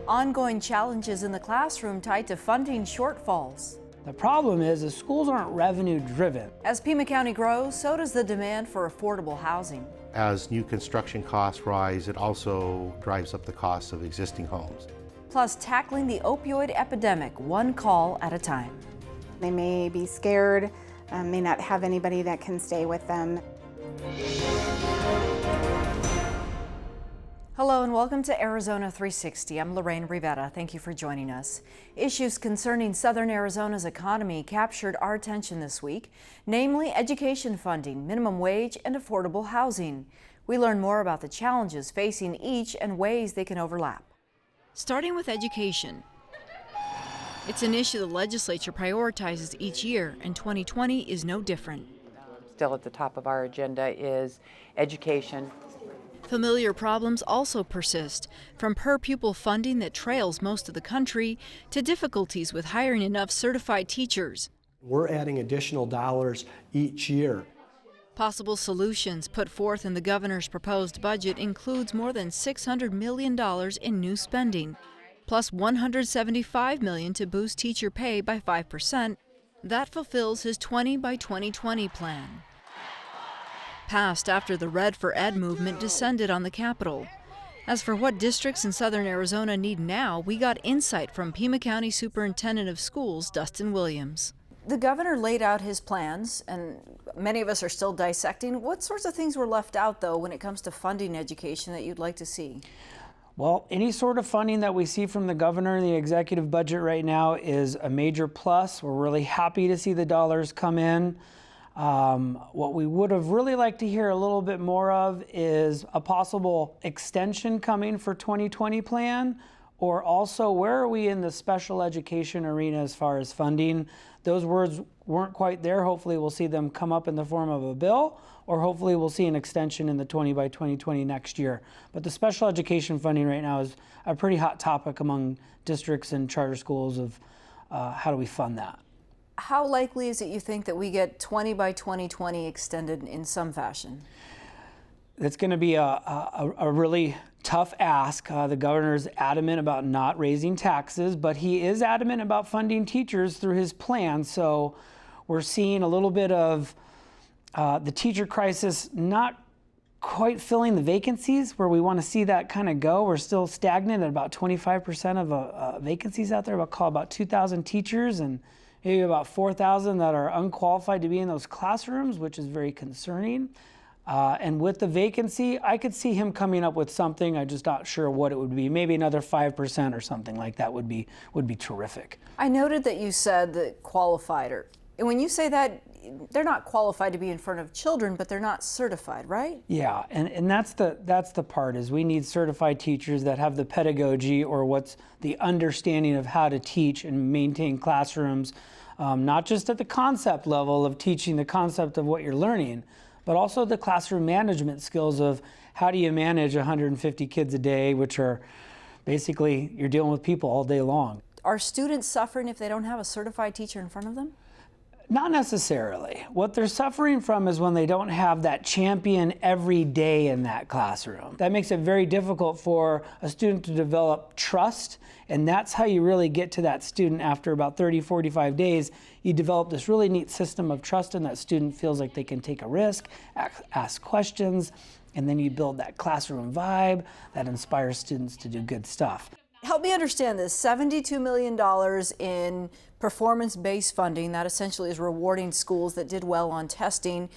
Ongoing challenges in the classroom tied to funding shortfalls. The problem is the schools aren't revenue driven. As Pima County grows, so does the demand for affordable housing. As new construction costs rise, it also drives up the cost of existing homes. Plus, tackling the opioid epidemic one call at a time. They may be scared, may not have anybody that can stay with them. Hello and welcome to Arizona 360. I'm Lorraine Rivera. Thank you for joining us. Issues concerning Southern Arizona's economy captured our attention this week, namely education funding, minimum wage, and affordable housing. We learn more about the challenges facing each and ways they can overlap. Starting with education. It's an issue the legislature prioritizes each year, and 2020 is no different. Still at the top of our agenda is education. Familiar problems also persist, from per-pupil funding that trails most of the country to difficulties with hiring enough certified teachers. We're adding additional dollars each year. Possible solutions put forth in the governor's proposed budget includes more than $600 million in new spending, plus $175 million to boost teacher pay by 5%. That fulfills his 20 by 2020 plan. Passed after the Red for Ed movement descended on the Capitol. As for what districts in Southern Arizona need now, we got insight from Pima County Superintendent of Schools, Dustin Williams. The governor laid out his plans, and many of us are still dissecting. What sorts of things were left out, though, when it comes to funding education that you'd like to see? Well, any sort of funding that we see from the governor in the executive budget right now is a major plus. We're really happy to see the dollars come in. What we would have really liked to hear a little bit more of is a possible extension coming for 2020 plan, or also where are we in the special education arena as far as funding. Those words weren't quite there. Hopefully we'll see them come up in the form of a bill, or hopefully we'll see an extension in the 20 by 2020 next year. But the special education funding right now is a pretty hot topic among districts and charter schools of how do we fund that. How likely is it, you think, that we get 20 by 2020 extended in some fashion? It's going to be a really tough ask. The governor is adamant about not raising taxes, but he is adamant about funding teachers through his plan. So we're seeing a little bit of the teacher crisis not quite filling the vacancies where we want to see that kind of go. We're still stagnant at about 25% of vacancies out there. I'll call about 2,000 teachers and maybe about 4,000 that are unqualified to be in those classrooms, which is very concerning. And with the vacancy, I could see him coming up with something. I'm just not sure what it would be. Maybe another 5% or something like that would be terrific. I noted that you said that qualified, and when you say that, they're not qualified to be in front of children, but they're not certified, right? Yeah, and that's the part, is we need certified teachers that have the pedagogy, or what's the understanding of how to teach and maintain classrooms, not just at the concept level of teaching the concept of what you're learning, but also the classroom management skills of how do you manage 150 kids a day, which are basically, you're dealing with people all day long. Are students suffering if they don't have a certified teacher in front of them? Not necessarily. What they're suffering from is when they don't have that champion every day in that classroom. That makes it very difficult for a student to develop trust, and that's how you really get to that student after about 30, 45 days. You develop this really neat system of trust, and that student feels like they can take a risk, ask questions, and then you build that classroom vibe that inspires students to do good stuff. Help me understand this. $72 million in performance-based funding that essentially is rewarding schools that did well on testing.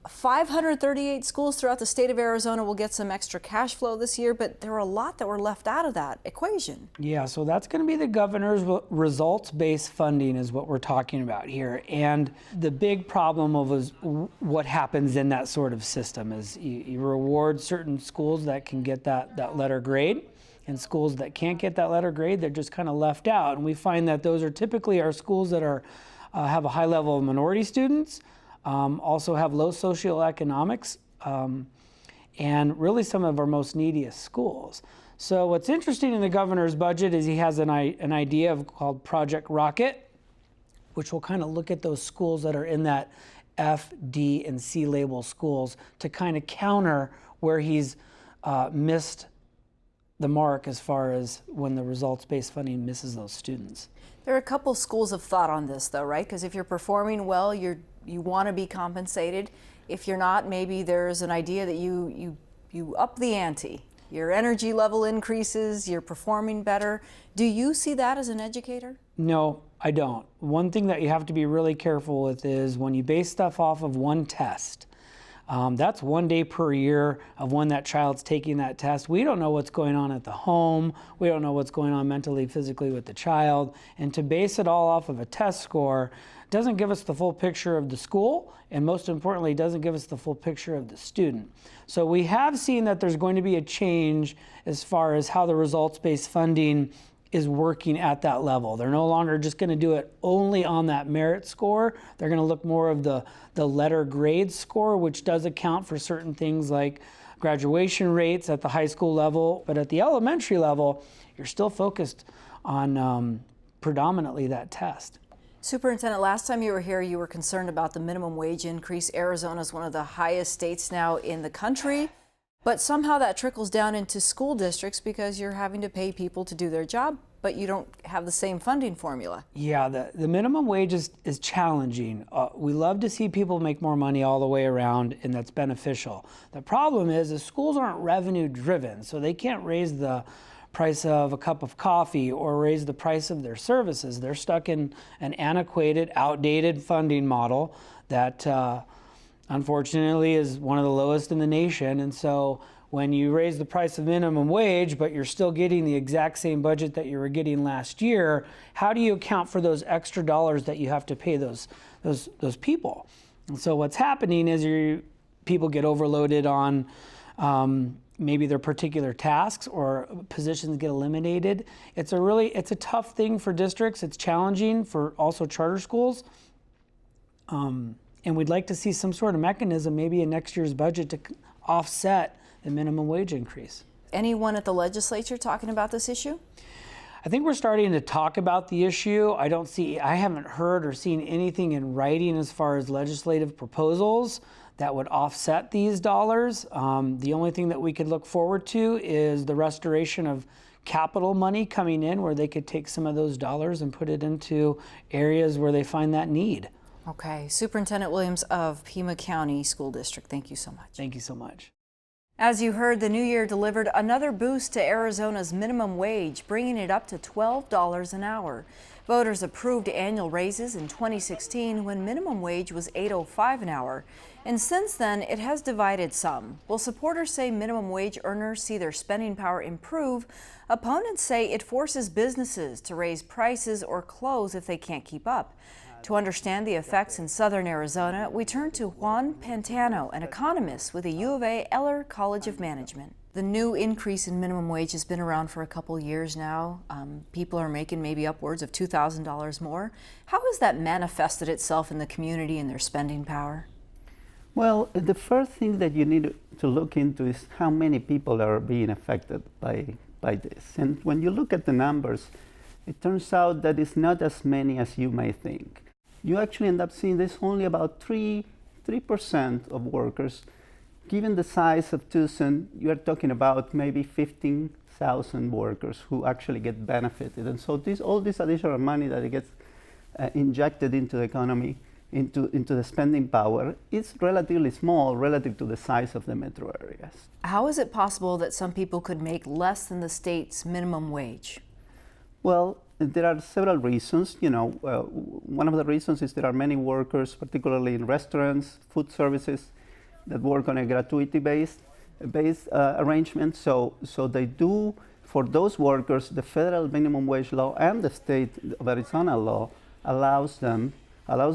538 schools throughout the state of Arizona will get some extra cash flow this year, but there are a lot that were left out of that equation. Yeah, so that's going to be the governor's results-based funding is what we're talking about here. And the big problem of what happens in that sort of system is you reward certain schools that can get that letter grade, and schools that can't get that letter grade, they're just kind of left out. And we find that those are typically our schools that are have a high level of minority students, also have low socioeconomics, and really some of our most neediest schools. So what's interesting in the governor's budget is he has an idea called Project Rocket, which will kind of look at those schools that are in that F, D, and C label schools to kind of counter where he's missed the mark as far as when the results-based funding misses those students. There are a couple schools of thought on this, though, right? Because if you're performing well, you want to be compensated. If you're not, maybe there's an idea that you up the ante. Your energy level increases, you're performing better. Do you see that as an educator? No, I don't. One thing that you have to be really careful with is when you base stuff off of one test. That's 1 day per year of when that child's taking that test. We don't know what's going on at the home. We don't know what's going on mentally, physically with the child. And to base it all off of a test score doesn't give us the full picture of the school, and most importantly, doesn't give us the full picture of the student. So we have seen that there's going to be a change as far as how the results-based funding is working at that level. They're no longer just going to do it only on that merit score. They're going to look more of the letter grade score, which does account for certain things like graduation rates at the high school level. But at the elementary level, you're still focused on predominantly that test. Superintendent, last time you were here, you were concerned about the minimum wage increase. Arizona is one of the highest states now in the country. But somehow that trickles down into school districts because you're having to pay people to do their job, but you don't have the same funding formula. Yeah, the minimum wage is challenging. We love to see people make more money all the way around, and that's beneficial. The problem is the schools aren't revenue driven, so they can't raise the price of a cup of coffee or raise the price of their services. They're stuck in an antiquated, outdated funding model that unfortunately is one of the lowest in the nation. And so when you raise the price of minimum wage, but you're still getting the exact same budget that you were getting last year, how do you account for those extra dollars that you have to pay those people? And so what's happening is people get overloaded on maybe their particular tasks, or positions get eliminated. It's a tough thing for districts. It's challenging for also charter schools. And we'd like to see some sort of mechanism, maybe in next year's budget, to offset the minimum wage increase. Anyone at the legislature talking about this issue? I think we're starting to talk about the issue. I haven't heard or seen anything in writing as far as legislative proposals that would offset these dollars. The only thing that we could look forward to is the restoration of capital money coming in, where they could take some of those dollars and put it into areas where they find that need. Okay, Superintendent Williams of Pima County School District, thank you so much. Thank you so much. As you heard, the new year delivered another boost to Arizona's minimum wage, bringing it up to $12 an hour. Voters approved annual raises in 2016 when minimum wage was $8.05 an hour. And since then, it has divided some. While supporters say minimum wage earners see their spending power improve, opponents say it forces businesses to raise prices or close if they can't keep up. To understand the effects in southern Arizona, we turn to Juan Pantano, an economist with the U of A Eller College of Management. The new increase in minimum wage has been around for a couple years now. People are making maybe upwards of $2,000 more. How has that manifested itself in the community and their spending power? Well, the first thing that you need to look into is how many people are being affected by this. And when you look at the numbers, it turns out that it's not as many as you may think. You actually end up seeing this only about 3% of workers. Given the size of Tucson, you are talking about maybe 15,000 workers who actually get benefited. And so all this additional money that it gets injected into the economy, into the spending power, is relatively small relative to the size of the metro areas. How is it possible that some people could make less than the state's minimum wage? Well, there are several reasons. One of the reasons is there are many workers, particularly in restaurants, food services, that work on a gratuity-based arrangement. So they do, for those workers, the federal minimum wage law and the state of Arizona law allows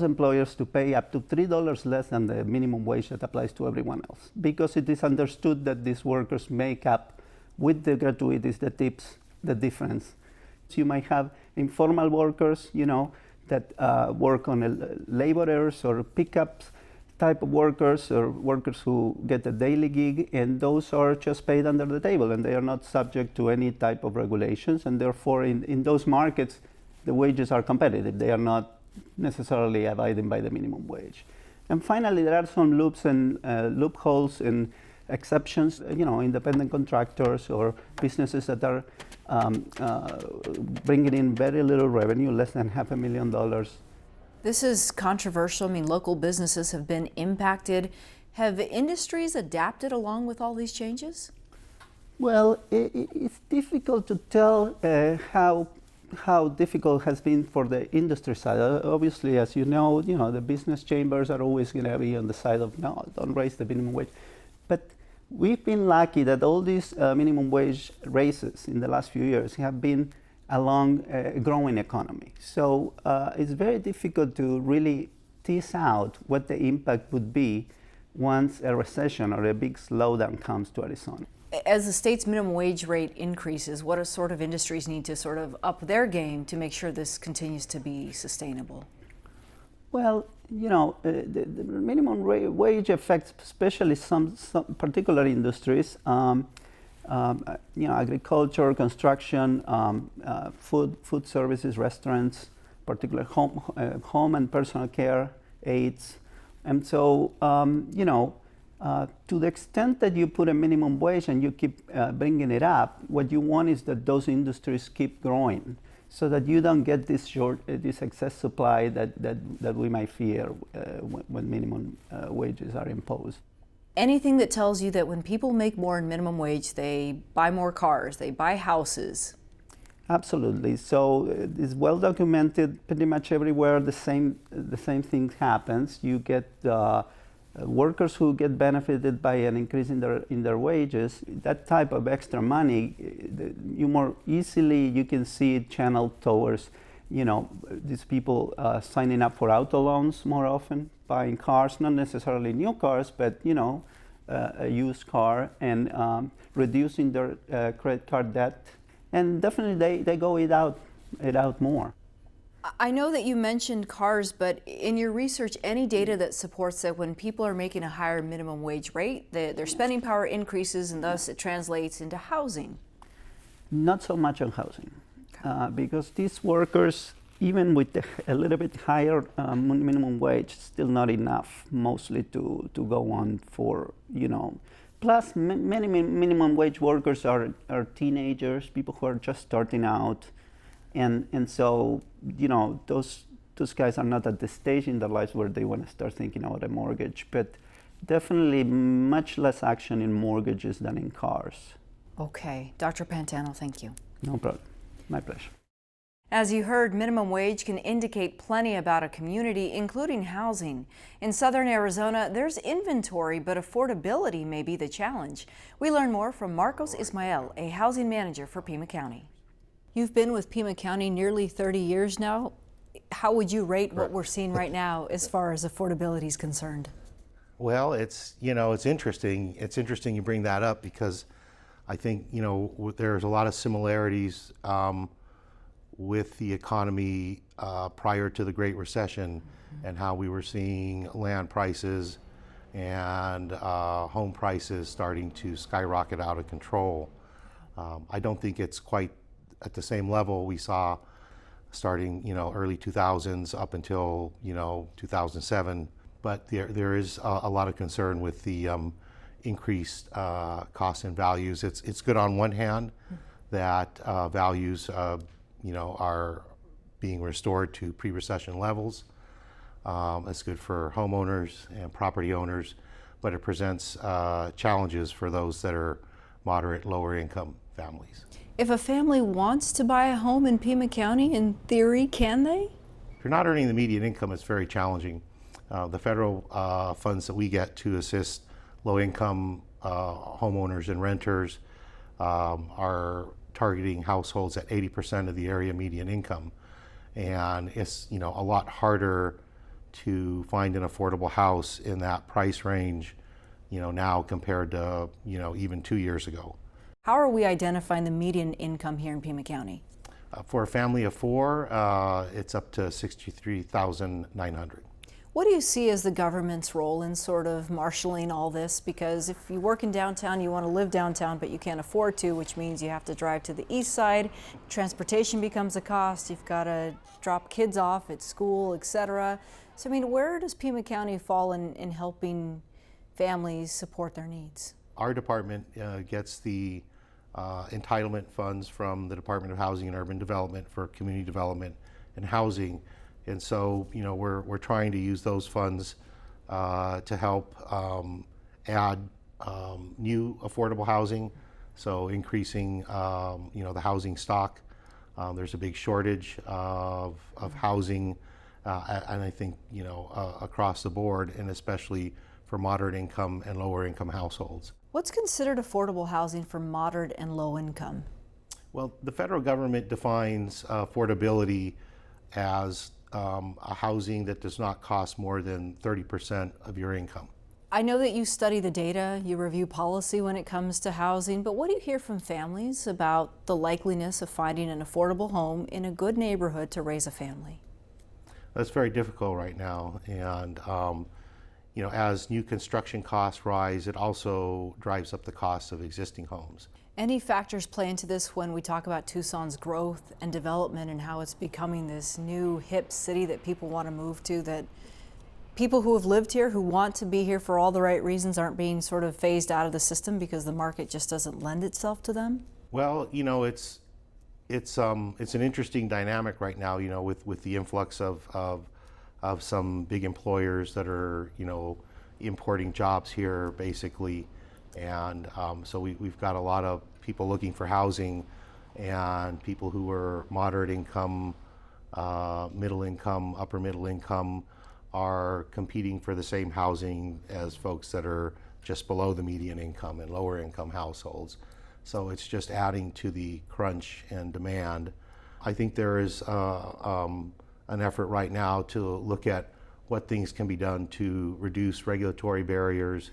employers to pay up to $3 less than the minimum wage that applies to everyone else, because it is understood that these workers make up, with the gratuities, the tips, the difference. So you might have informal workers, that work on laborers or pickups type of workers, or workers who get a daily gig, and those are just paid under the table, and they are not subject to any type of regulations, and therefore in those markets, the wages are competitive. They are not necessarily abiding by the minimum wage. And finally, there are some loops and loopholes in exceptions, independent contractors or businesses that are bringing in very little revenue, less than $500,000. This is controversial. I mean, local businesses have been impacted. Have industries adapted along with all these changes? Well, it's difficult to tell how difficult it has been for the industry side. Obviously, as you know, the business chambers are always going to be on the side of no, don't raise the minimum wage. But we've been lucky that all these minimum wage raises in the last few years have been along a growing economy. So it's very difficult to really tease out what the impact would be once a recession or a big slowdown comes to Arizona. As the state's minimum wage rate increases, what sort of industries need to sort of up their game to make sure this continues to be sustainable? Well, the minimum wage affects especially some particular industries, agriculture, construction, food services, restaurants, particularly home and personal care aids. And so, to the extent that you put a minimum wage and you keep bringing it up, what you want is that those industries keep growing, so that you don't get this excess supply that we might fear when minimum wages are imposed. Anything that tells you that when people make more in minimum wage, they buy more cars, they buy houses. Absolutely. So it's well documented pretty much everywhere. The same thing happens. You get workers who get benefited by an increase in their wages. That type of extra money, you more easily you can see it channeled towards, these people signing up for auto loans more often, buying cars, not necessarily new cars, but a used car, and reducing their credit card debt. And definitely they go it out more. I know that you mentioned cars, but in your research, any data that supports that when people are making a higher minimum wage rate, their spending power increases and thus it translates into housing? Not so much on housing, because these workers, even with a little bit higher minimum wage, still not enough, mostly to go on for, Plus, many minimum wage workers are teenagers, people who are just starting out. And so, those guys are not at the stage in their lives where they want to start thinking about a mortgage, but definitely much less action in mortgages than in cars. Okay. Dr. Pantano, thank you. No problem. My pleasure. As you heard, minimum wage can indicate plenty about a community, including housing. In southern Arizona, there's inventory, but affordability may be the challenge. We learn more from Marcos Ismael, a housing manager for Pima County. You've been with Pima County nearly 30 years now. How would you rate what we're seeing right now as far as affordability is concerned? Well, it's interesting. It's interesting you bring that up because I think, there's a lot of similarities with the economy prior to the Great Recession and how we were seeing land prices and home prices starting to skyrocket out of control. I don't think it's quite at the same level we saw starting, early 2000s up until, 2007. But there is a lot of concern with the increased costs and values. It's good on one hand that values, are being restored to pre-recession levels. It's good for homeowners and property owners, but it presents challenges for those that are moderate, lower income families. If a family wants to buy a home in Pima County, in theory, can they? If you're not earning the median income, it's very challenging. The federal funds that we get to assist low-income homeowners and renters are targeting households at 80% of the area median income. And it's a lot harder to find an affordable house in that price range now compared to even 2 years ago. How are we identifying the median income here in Pima County? For a family of four, it's up to $63,900. What do you see as the government's role in sort of marshaling all this? Because if you work in downtown, you want to live downtown, but you can't afford to, which means you have to drive to the east side. Transportation becomes a cost. You've got to drop kids off at school, etc. So, where does Pima County fall in helping families support their needs? our department gets the entitlement funds from the Department of Housing and Urban Development for community development and housing. And so, we're trying to use those funds to help add new affordable housing, so increasing, the housing stock. There's a big shortage of housing, and I think, across the board, and especially for moderate income and lower income households. What's considered affordable housing for moderate and low income? Well, the federal government defines affordability as a housing that does not cost more than 30% of your income. I know that you study the data, you review policy when it comes to housing, but what do you hear from families about the likeliness of finding an affordable home in a good neighborhood to raise a family? That's very difficult right now, and as new construction costs rise, it also drives up the cost of existing homes. Any factors play into this when we talk about Tucson's growth and development and how it's becoming this new hip city that people want to move to, that people who have lived here, who want to be here for all the right reasons, aren't being sort of phased out of the system because the market just doesn't lend itself to them? Well, it's an interesting dynamic right now, with the influx of some big employers that are, importing jobs here basically. And so we've got a lot of people looking for housing, and people who are moderate income, middle income, upper middle income are competing for the same housing as folks that are just below the median income and lower income households. So it's just adding to the crunch and demand. I think there is an effort right now to look at what things can be done to reduce regulatory barriers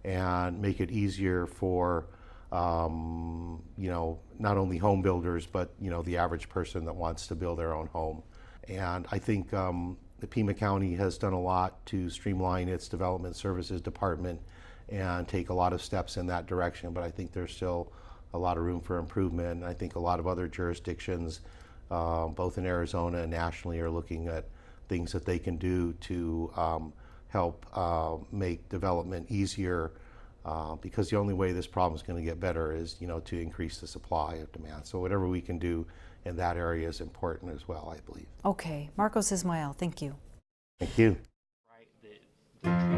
and make it easier for not only home builders, but the average person that wants to build their own home. And I think the Pima County has done a lot to streamline its development services department and take a lot of steps in that direction, but I think there's still a lot of room for improvement. And I think a lot of other jurisdictions, both in Arizona and nationally, are looking at things that they can do to help make development easier, because the only way this problem is going to get better is, to increase the supply of demand. So whatever we can do in that area is important as well, I believe. Okay, Marcos Ismael, thank you. Thank you. Right, the treatment for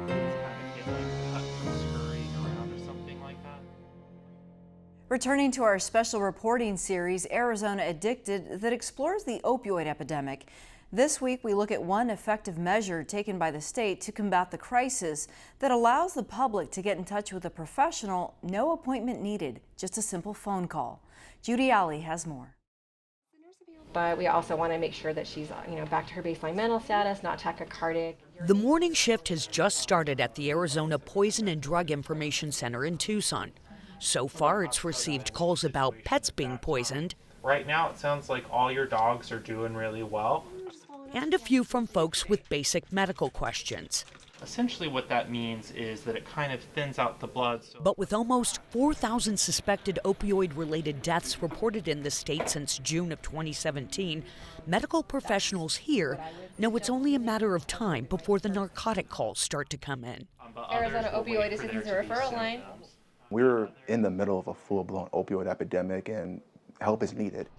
that, it's kind of get cut and scurrying around or something like that. Returning to our special reporting series, Arizona Addicted, that explores the opioid epidemic. This week, we look at one effective measure taken by the state to combat the crisis that allows the public to get in touch with a professional, no appointment needed, just a simple phone call. Judy Alley has more. But we also want to make sure that she's, back to her baseline mental status, not tachycardic. The morning shift has just started at the Arizona Poison and Drug Information Center in Tucson. So far, it's received calls about pets being poisoned. Right now, it sounds like all your dogs are doing really well. And a few from folks with basic medical questions. Essentially what that means is that it kind of thins out the blood. But with almost 4,000 suspected opioid-related deaths reported in the state since June of 2017, medical professionals here know it's only a matter of time before the narcotic calls start to come in. Arizona Opioid Assistance Referral Line. We're in the middle of a full-blown opioid epidemic, and help is needed.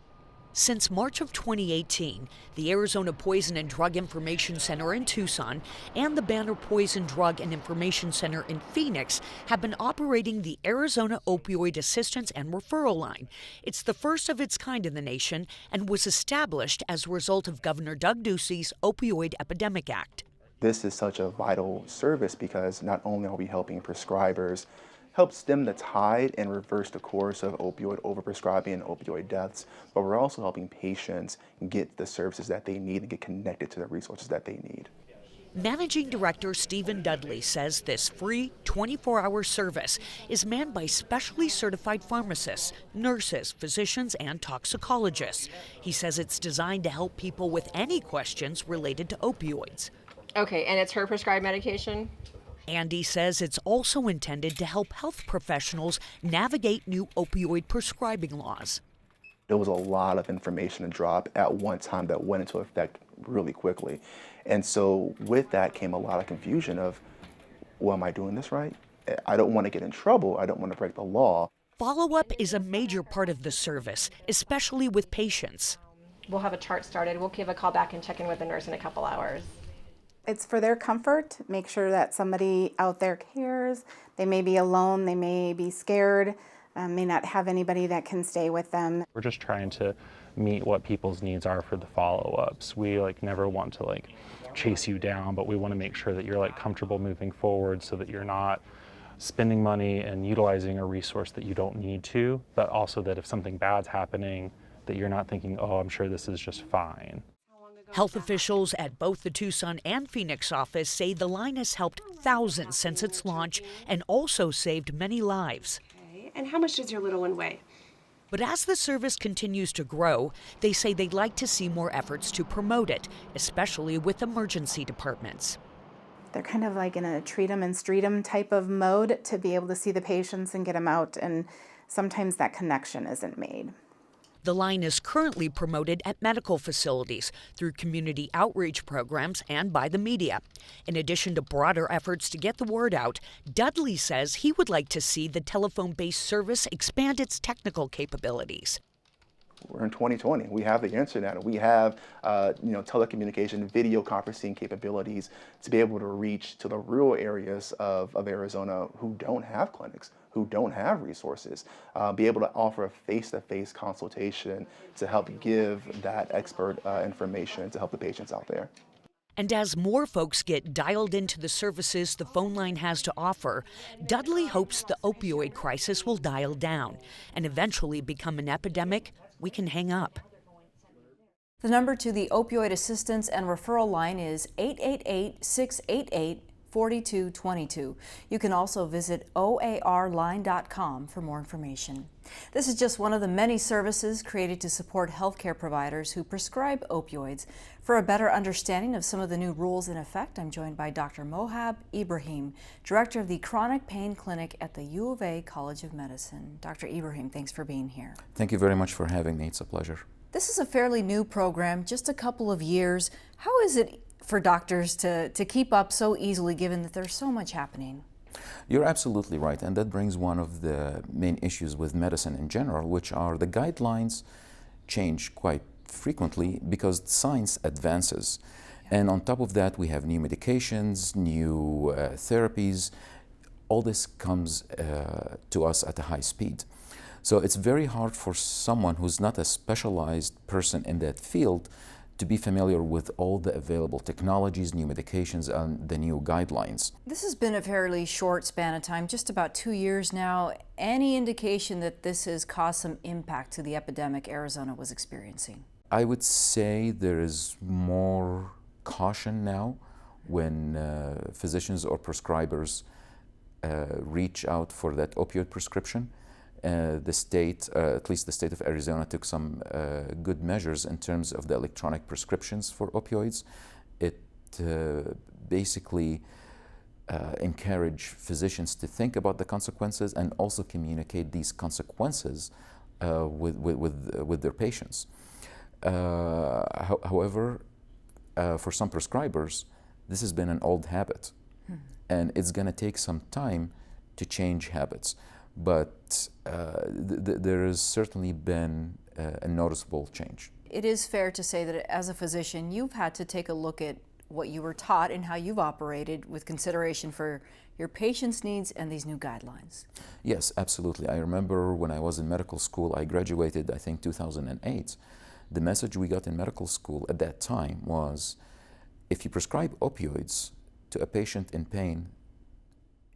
Since March of 2018, the Arizona Poison and Drug Information Center in Tucson and the Banner Poison Drug and Information Center in Phoenix have been operating the Arizona Opioid Assistance and Referral Line. It's the first of its kind in the nation and was established as a result of Governor Doug Ducey's Opioid Epidemic Act. This is such a vital service because not only are we helping prescribers help stem the tide and reverse the course of opioid overprescribing and opioid deaths, but we're also helping patients get the services that they need and get connected to the resources that they need. Managing Director Stephen Dudley says this free 24-hour service is manned by specially certified pharmacists, nurses, physicians, and toxicologists. He says it's designed to help people with any questions related to opioids. Okay, and it's her prescribed medication? Andy says it's also intended to help health professionals navigate new opioid prescribing laws. There was a lot of information to drop at one time that went into effect really quickly. And so with that came a lot of confusion of, well, am I doing this right? I don't want to get in trouble. I don't want to break the law. Follow-up is a major part of the service, especially with patients. We'll have a chart started. We'll give a call back and check in with the nurse in a couple hours. It's for their comfort, make sure that somebody out there cares. They may be alone, they may be scared, may not have anybody that can stay with them. We're just trying to meet what people's needs are for the follow-ups. We never want to chase you down, but we want to make sure that you're comfortable moving forward so that you're not spending money and utilizing a resource that you don't need to, but also that if something bad's happening, that you're not thinking, oh, I'm sure this is just fine. Health officials at both the Tucson and Phoenix office say the line has helped thousands since its launch and also saved many lives. Okay. And how much does your little one weigh? But as the service continues to grow, they say they'd like to see more efforts to promote it, especially with emergency departments. They're kind of in a treat 'em and street 'em type of mode to be able to see the patients and get them out, and sometimes that connection isn't made. The line is currently promoted at medical facilities through community outreach programs and by the media. In addition to broader efforts to get the word out, Dudley says he would like to see the telephone-based service expand its technical capabilities. We're in 2020. We have the internet. We have, telecommunication, video conferencing capabilities to be able to reach to the rural areas of Arizona who don't have clinics, who don't have resources, be able to offer a face-to-face consultation to help give that expert information to help the patients out there. And as more folks get dialed into the services the phone line has to offer, Dudley hopes the opioid crisis will dial down and eventually become an epidemic we can hang up. The number to the opioid assistance and referral line is 888-688-4222. You can also visit oarline.com for more information. This is just one of the many services created to support healthcare providers who prescribe opioids. For a better understanding of some of the new rules in effect, I'm joined by Dr. Mohab Ibrahim, Director of the Chronic Pain Clinic at the U of A College of Medicine. Dr. Ibrahim, thanks for being here. Thank you very much for having me. It's a pleasure. This is a fairly new program, just a couple of years. How is it for doctors to keep up so easily given that there's so much happening? You're absolutely right, and that brings one of the main issues with medicine in general, which are the guidelines change quite frequently because science advances. And on top of that, we have new medications, new therapies. All this comes to us at a high speed. So it's very hard for someone who's not a specialized person in that field to be familiar with all the available technologies, new medications, and the new guidelines. This has been a fairly short span of time, just about 2 years now. Any indication that this has caused some impact to the epidemic Arizona was experiencing? I would say there is more caution now when physicians or prescribers reach out for that opioid prescription. The state, at least the state of Arizona, took some good measures in terms of the electronic prescriptions for opioids. It basically encouraged physicians to think about the consequences and also communicate these consequences with their patients. However, for some prescribers, this has been an old habit, and it's going to take some time to change habits. But there has certainly been a noticeable change. It is fair to say that as a physician, you've had to take a look at what you were taught and how you've operated with consideration for your patients' needs and these new guidelines. Yes, absolutely. I remember when I was in medical school, I graduated, I think, 2008. The message we got in medical school at that time was, if you prescribe opioids to a patient in pain,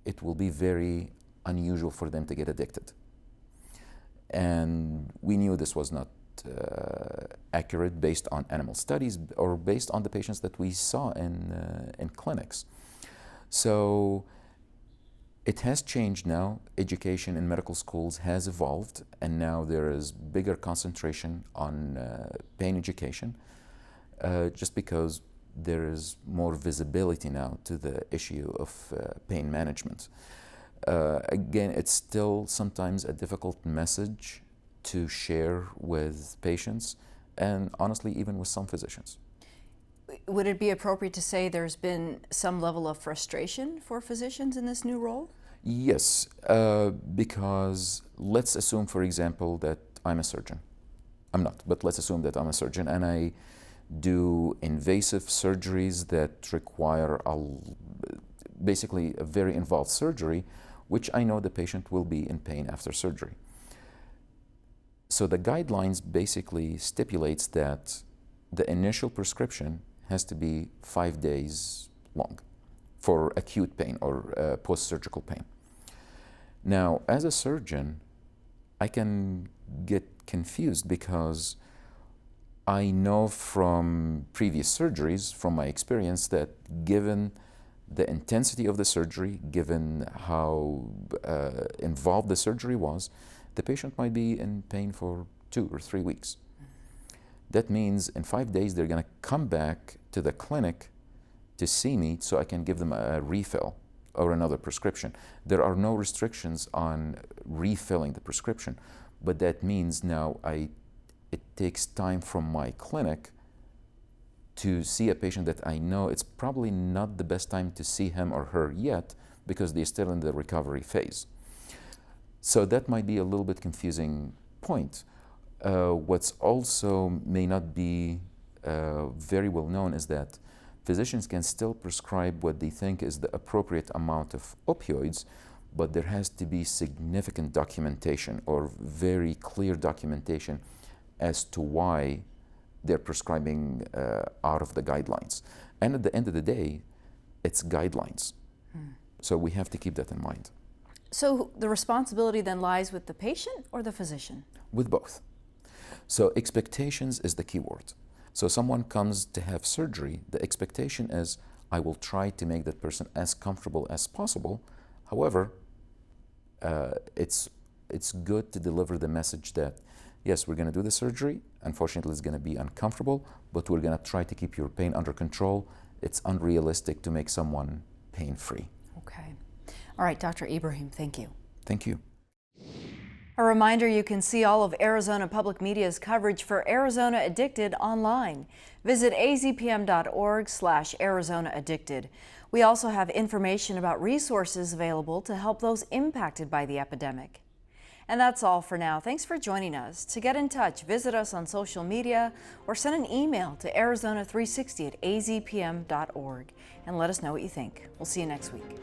it will be very unusual for them to get addicted. And we knew this was not accurate based on animal studies or based on the patients that we saw in clinics. So it has changed now. Education in medical schools has evolved, and now there is bigger concentration on pain education, just because there is more visibility now to the issue of pain management. Again, it's still sometimes a difficult message to share with patients and honestly even with some physicians. Would it be appropriate to say there's been some level of frustration for physicians in this new role? Yes, because let's assume, for example, that I'm a surgeon. I'm not, but let's assume that I'm a surgeon and I do invasive surgeries that require basically a very involved surgery, which I know the patient will be in pain after surgery. So the guidelines basically stipulates that the initial prescription has to be 5 days long for acute pain or post-surgical pain. Now, as a surgeon, I can get confused because I know from previous surgeries, from my experience, that given the intensity of the surgery, given how involved the surgery was, the patient might be in pain for 2 or 3 weeks. That means in 5 days they're going to come back to the clinic to see me so I can give them a refill or another prescription. There are no restrictions on refilling the prescription, but that means now it takes time from my clinic to see a patient that I know it's probably not the best time to see him or her yet because they're still in the recovery phase. So that might be a little bit confusing point. What's also may not be very well known is that physicians can still prescribe what they think is the appropriate amount of opioids, but there has to be significant documentation or very clear documentation as to why they're prescribing out of the guidelines. And at the end of the day, it's guidelines. So we have to keep that in mind. So the responsibility then lies with the patient or the physician? With both. So expectations is the key word. So someone comes to have surgery, the expectation is, I will try to make that person as comfortable as possible. However, it's good to deliver the message that, yes, we're going to do the surgery. Unfortunately, it's going to be uncomfortable, but we're going to try to keep your pain under control. It's unrealistic to make someone pain-free. Okay. All right, Dr. Ibrahim, thank you. Thank you. A reminder, you can see all of Arizona Public Media's coverage for Arizona Addicted online. Visit azpm.org/Arizona Addicted. We also have information about resources available to help those impacted by the epidemic. And that's all for now. Thanks for joining us. To get in touch, visit us on social media or send an email to Arizona360@azpm.org and let us know what you think. We'll see you next week.